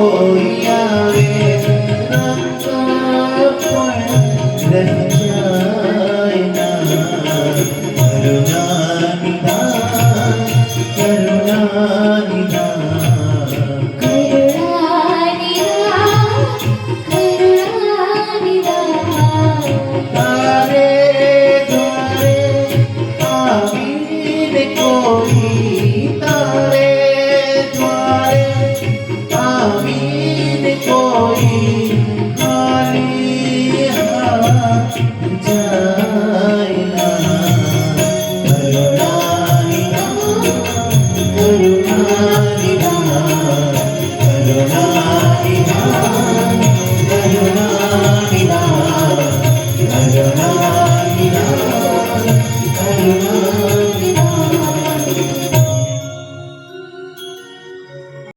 કોઈ આવે પણ રહી જાય ના કરુણા નિધાન કરુણા નિધાન તારે દ્વારે આવીને કોઈ તારે દ્વારે આવીને કોઈ